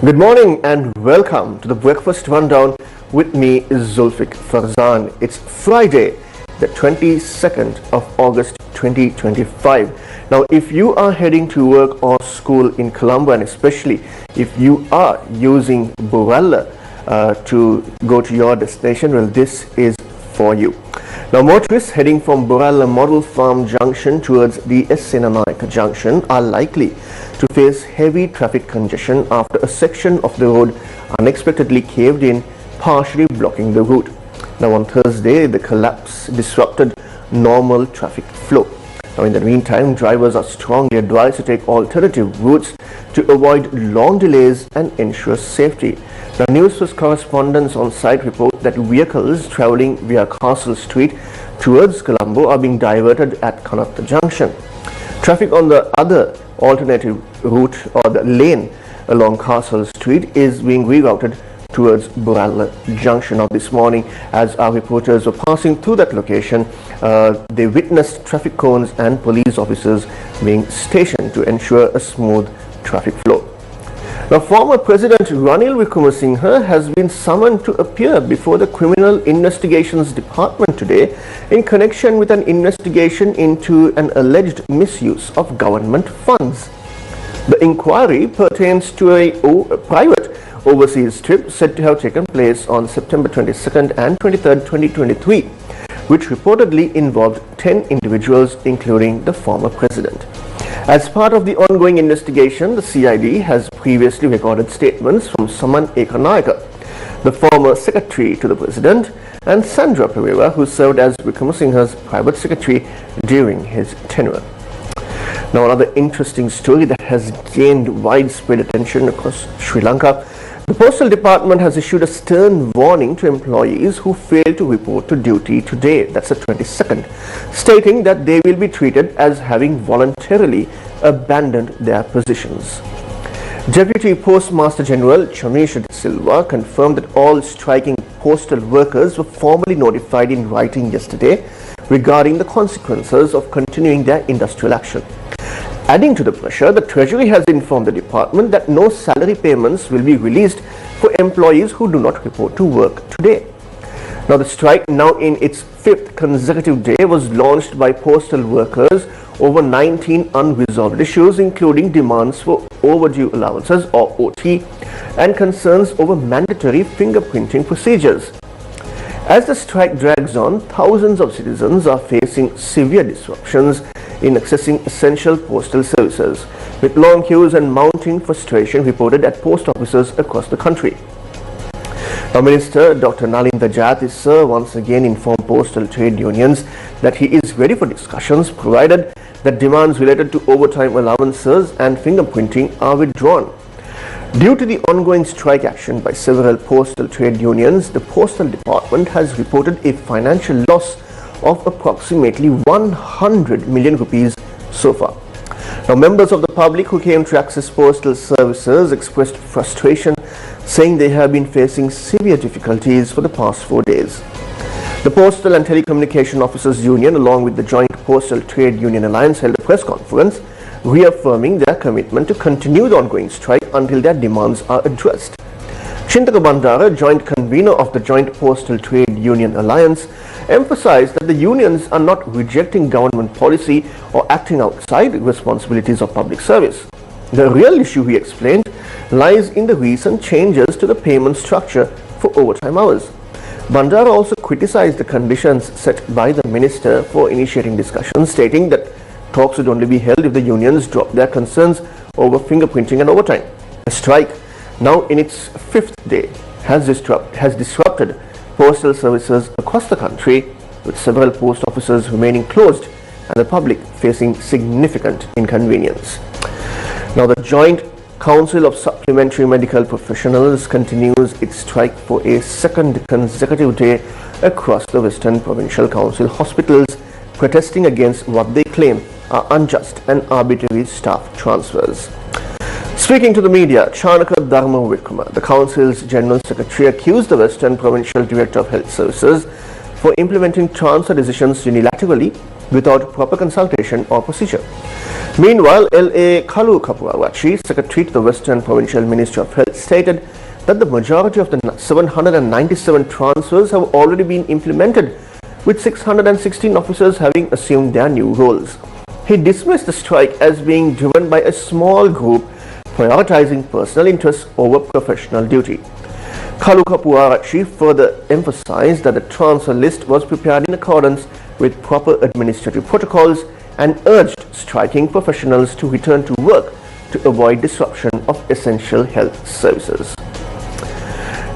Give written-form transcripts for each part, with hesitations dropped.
Good morning and welcome to the Breakfast Rundown with me, Zulfick Farzan. It's Friday, the 22nd of August 2025. Now, if you are heading to work or school in Colombo, and especially if you are using Buralla to go to your destination, well, this is for you. Now, motorists heading from Buralla Model Farm Junction towards the Senanaika Junction are likely to face heavy traffic congestion after a section of the road unexpectedly caved in, partially blocking the route. Now, on Thursday, the collapse disrupted normal traffic flow. Now, in the meantime, drivers are strongly advised to take alternative routes to avoid long delays and ensure safety. The Newsfirst correspondents on site report that vehicles travelling via Castle Street towards Colombo are being diverted at Kanatta Junction. Traffic on the other alternative route or the lane along Castle Street is being rerouted towards Buralla Junction. Now, this morning, as our reporters were passing through that location, they witnessed traffic cones and police officers being stationed to ensure a smooth traffic flow. Now, former President Ranil Wickremesinghe has been summoned to appear before the Criminal Investigations Department today in connection with an investigation into an alleged misuse of government funds. The inquiry pertains to a private overseas trip said to have taken place on September 22nd and 23rd, 2023, which reportedly involved 10 individuals, including the former president. As part of the ongoing investigation, the CID has previously recorded statements from Saman Ekanaika, the former secretary to the president, and Sandra Pereira, who served as Wickremesinghe's private secretary during his tenure. Now, another interesting story that has gained widespread attention across Sri Lanka. The Postal Department has issued a stern warning to employees who fail to report to duty today, that's the 22nd, stating that they will be treated as having voluntarily abandoned their positions. Deputy Postmaster General Chanisha De Silva confirmed that all striking postal workers were formally notified in writing yesterday regarding the consequences of continuing their industrial action. Adding to the pressure, the Treasury has informed the department that no salary payments will be released for employees who do not report to work today. Now, the strike, now in its 5th consecutive day, was launched by postal workers over 19 unresolved issues, including demands for overdue allowances or OT and concerns over mandatory fingerprinting procedures. As the strike drags on, thousands of citizens are facing severe disruptions in accessing essential postal services, with long queues and mounting frustration reported at post offices across the country. Now, Minister Dr. Nalinda Jayatissa once again informed postal trade unions that he is ready for discussions provided that demands related to overtime allowances and fingerprinting are withdrawn. Due to the ongoing strike action by several postal trade unions, the Postal Department has reported a financial loss of approximately 100 million rupees so far. Now, members of the public who came to access postal services expressed frustration, saying they have been facing severe difficulties for the past 4 days. The Postal and Telecommunication Officers Union, along with the Joint Postal Trade Union Alliance, held a press conference reaffirming their commitment to continue the ongoing strike until their demands are addressed. Chintaka Bandara, joint convener of the Joint Postal Trade Union Alliance, emphasized that the unions are not rejecting government policy or acting outside responsibilities of public service. The real issue, he explained, lies in the recent changes to the payment structure for overtime hours. Bandara also criticized the conditions set by the minister for initiating discussions, stating that talks would only be held if the unions drop their concerns over fingerprinting and overtime. The strike, now in its 5th day, has disrupted postal services across the country, with several post offices remaining closed and the public facing significant inconvenience. Now, the Joint Council of Supplementary Medical Professionals continues its strike for a 2nd consecutive day across the Western Provincial Council hospitals, protesting against what they claim are unjust and arbitrary staff transfers. Speaking to the media, Chanaka Dharma Vikrama, the Council's General Secretary, accused the Western Provincial Director of Health Services for implementing transfer decisions unilaterally without proper consultation or procedure. Meanwhile, L.A. Kalu Kapurawachi, Secretary to the Western Provincial Ministry of Health, stated that the majority of the 797 transfers have already been implemented, with 616 officers having assumed their new roles. He dismissed the strike as being driven by a small group prioritizing personal interests over professional duty. Kalu Kapurawachi further emphasized that the transfer list was prepared in accordance with proper administrative protocols and urged striking professionals to return to work to avoid disruption of essential health services.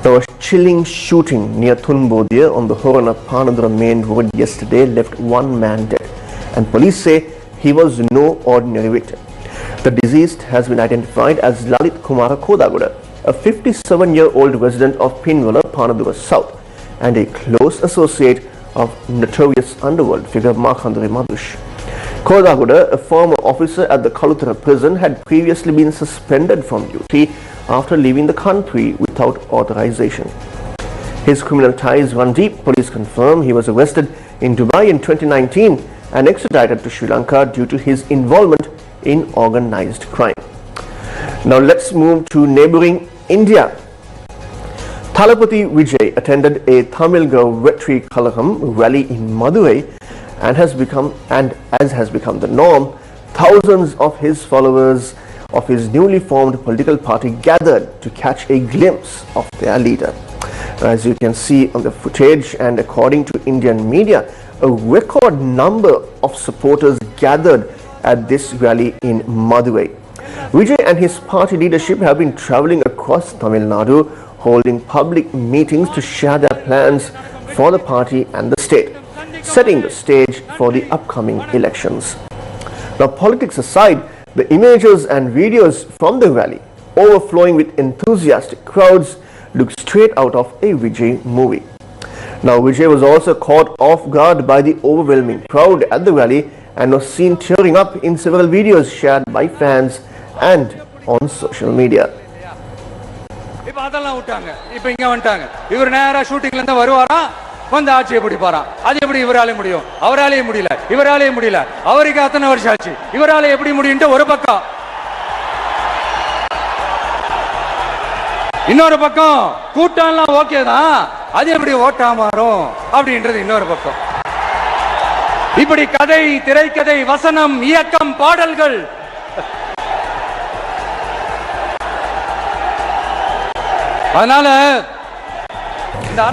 Now, a chilling shooting near Thunbodiya on the Horana Panadura main road yesterday left one man dead, and police say he was no ordinary victim. The deceased has been identified as Lalit Kumara Kodaguda, a 57-year-old resident of Pinwala, Panadura South, and a close associate of notorious underworld figure Makhanduri Madush. Kodaguda, a former officer at the Kalutara prison, had previously been suspended from duty after leaving the country without authorization. His criminal ties run deep. Police confirm he was arrested in Dubai in 2019 and extradited to Sri Lanka due to his involvement in organized crime. Now let's move to neighboring India. Thalapathy Vijay attended a Tamil Girl Vetri Kalaham rally in Madurai, and as has become the norm, thousands of his followers of his newly formed political party gathered to catch a glimpse of their leader. As you can see on the footage, and according to Indian media, a record number of supporters gathered at this rally in Madurai. Vijay and his party leadership have been travelling across Tamil Nadu, holding public meetings to share their plans for the party and the state, setting the stage for the upcoming elections. Now, politics aside, the images and videos from the rally, overflowing with enthusiastic crowds, look straight out of a Vijay movie. Now, Vijay was also caught off guard by the overwhelming crowd at the rally and was seen tearing up in several videos shared by fans and on social media. வந்து ஆட்சியை பிடிப்பாராம். அது எப்படி இவராலே முடியும்? அவராலே முடியல, இவராலே முடியல, அவருக்கு அத்தனை வருஷம் ஆச்சு, இவராலே எப்படி முடியும்ட்டு ஒரு பக்கம். இன்னொரு பக்கம் கூட்டம்லாம் ஓகே தான், அது எப்படி ஓட்டா மாறும் அப்படின்றது இன்னொரு பக்கம். இப்படி கதை, திரைக்கதை, வசனம், இயக்கம், பாடல்கள், அதனால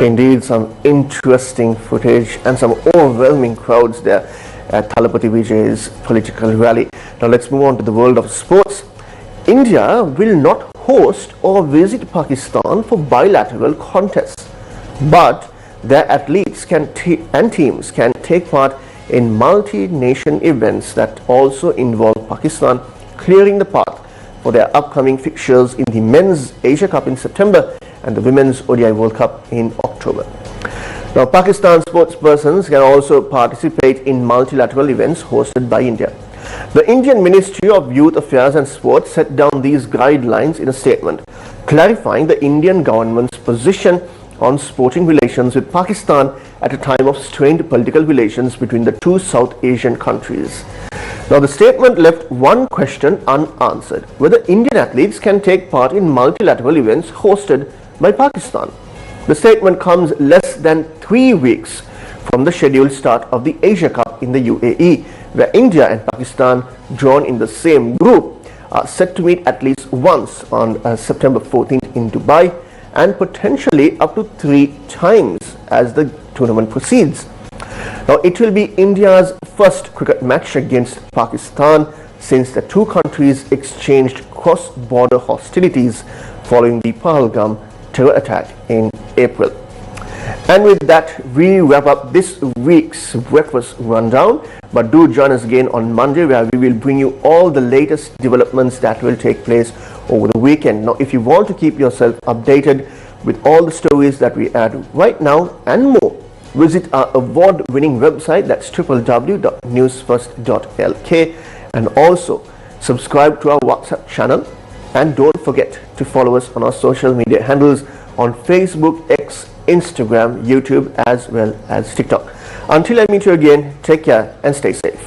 indeed some interesting footage and some overwhelming crowds there at Thalapathy Vijay's political rally. Now let's move on to the world of sports. India will not host or visit Pakistan for bilateral contests, but their athletes and teams can take part in multi-nation events that also involve Pakistan, clearing the path for their upcoming fixtures in the Men's Asia Cup in September and the Women's ODI World Cup in October. Now, Pakistan sportspersons can also participate in multilateral events hosted by India. The Indian Ministry of Youth Affairs and Sports set down these guidelines in a statement, clarifying the Indian government's position on sporting relations with Pakistan at a time of strained political relations between the two South Asian countries. Now, the statement left one question unanswered: whether Indian athletes can take part in multilateral events hosted by Pakistan. The statement comes less than 3 weeks from the scheduled start of the Asia Cup in the UAE, where India and Pakistan, drawn in the same group, are set to meet at least once on September 14th in Dubai, and potentially up to 3 times as the tournament proceeds. Now, it will be India's first cricket match against Pakistan since the two countries exchanged cross-border hostilities following the Pahalgam terror attack in April. And with that, we wrap up this week's breakfast rundown. But do join us again on Monday, where we will bring you all the latest developments that will take place over the weekend. Now, if you want to keep yourself updated with all the stories that we add right now and more, visit our award-winning website, that's www.newsfirst.lk, and also subscribe to our WhatsApp channel. And don't forget to follow us on our social media handles on Facebook, X, Instagram, YouTube, as well as TikTok. Until I meet you again, take care and stay safe.